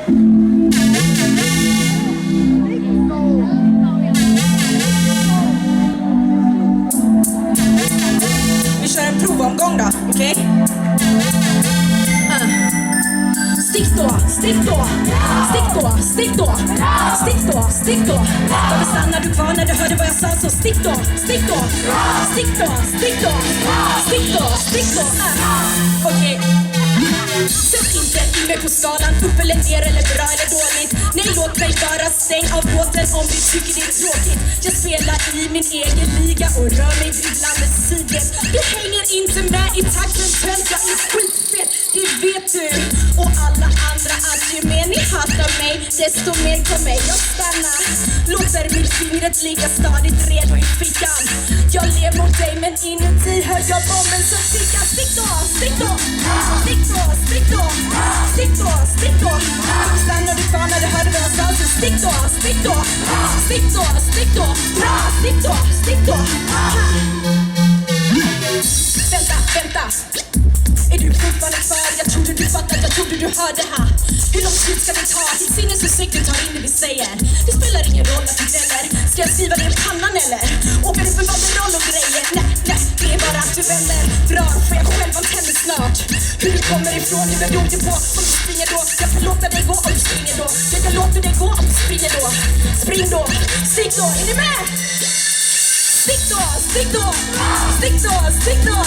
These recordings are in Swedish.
Vi kör en provomgång då, okej? Stick då, stick då, stick då, stick då, stick då, stick då. Varför stannar du kvar när du hörde vad jag sa? Så stick då, stick då, stick då, stick då, stick då, stick då. Okej. Sätt inte in mig på skalan, upp eller ner eller bra eller dåligt. Nej, låt mig bara stäng av båten om du tycker det är tråkigt. Jag spelar i min egen liga och rör mig dribblande sidled. Du hänger inte med i takten, tönt, jag är skitfet, det vet du. Och alla andra att ju mer ni hatar mig, desto mer kommer jag stanna. Låter fingret ligga stadigt redo i fickan. Jag ler mot dig men inuti hör jag bomben som tickar. Stick då, stick då, stick då, stick då, stick då, stick då. Stannar du kvar när du hörde vad jag sa? Så stick då, stick då, stick då, stick då, stick då, stick då. Vänta, vänta. Är du fortfarande kvar? Jag trodde du fattade, jag trodde du hörde här. Hur lång tid ska det ta? Ditt sinnesutsikt tar in det vi säger. Det spelar ingen roll att du gnäller. Ska jag skriva det i pannan eller? Åker det för roll och grejer? Nej, nej, det är bara att du vänder. Drar, för jag själv antänder snart. Hur du kommer ifrån, det beror ju på om du springer då. Jag kan låta dig gå om du springer då. Jag kan låta dig gå om du springer då. Spring då, stick då, är ni med? Stick då, stick då, stick då, stick då,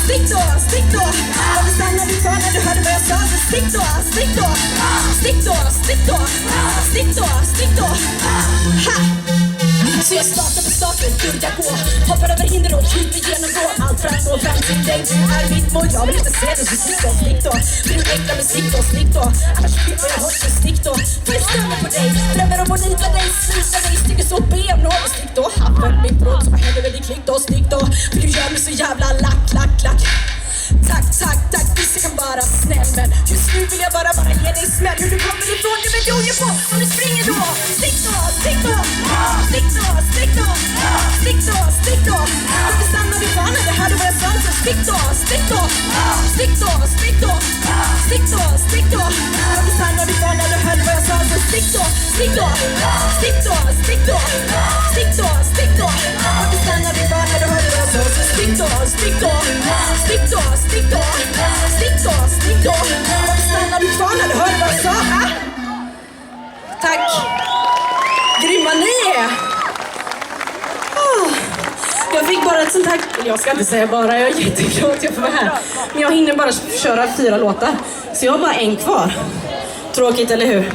stick då, stick då. Varför stannar du kvar när du hörde vad jag sa? Så stick då, stick då, stick då, stick då, stick då, stick då. Ha! Så jag startar på starten, duggar på. Hoppar över hinder och kryper igenom då. Allt för att nå fram till dig, du är mitt mål. Jag vill inte se det, så stick då, stick då. Blir du äkta med stick då, stick då. Annars klippar jag hårt, så stick då. Får jag stämma på dig, drömmer om att nita dig, slita dig, sticker så be om något. Stick då, haffar mitt brott, så vad händer med din klick då, stick då. För du gör mig så jävla lack, lack, lack. Tack, tack, tack, vissa kan vara snäll. Men just nu vill jag bara ge dig smäll. Hur du kommer ifrån, det vet jag ju på. Om du springer då, stick då, stick då, stick då, stick då, stick då, stick då. Varför stannar du kvar när det hörde vad jag sa? Så stick då, stick då, stick då, stick då, stick då, stick då. Varför stannar du kvar när du hörde vad jag sa? Så stick då, stick då, stick då, stick då, stick då, stick då. Varför stannar du kvar när du hörde vad jag sa? Så stick då, stick då, stick då, stick då, stick då, stick då. Varför stannar du kvar när du hörde vad jag sa? Tack! Grymma ni är! Jag fick bara ett sånt här... Jag ska inte säga bara, jag är jätteglad att jag får vara här. Men jag hinner bara köra 4 låtar. Så jag har bara en kvar. Tråkigt, eller hur?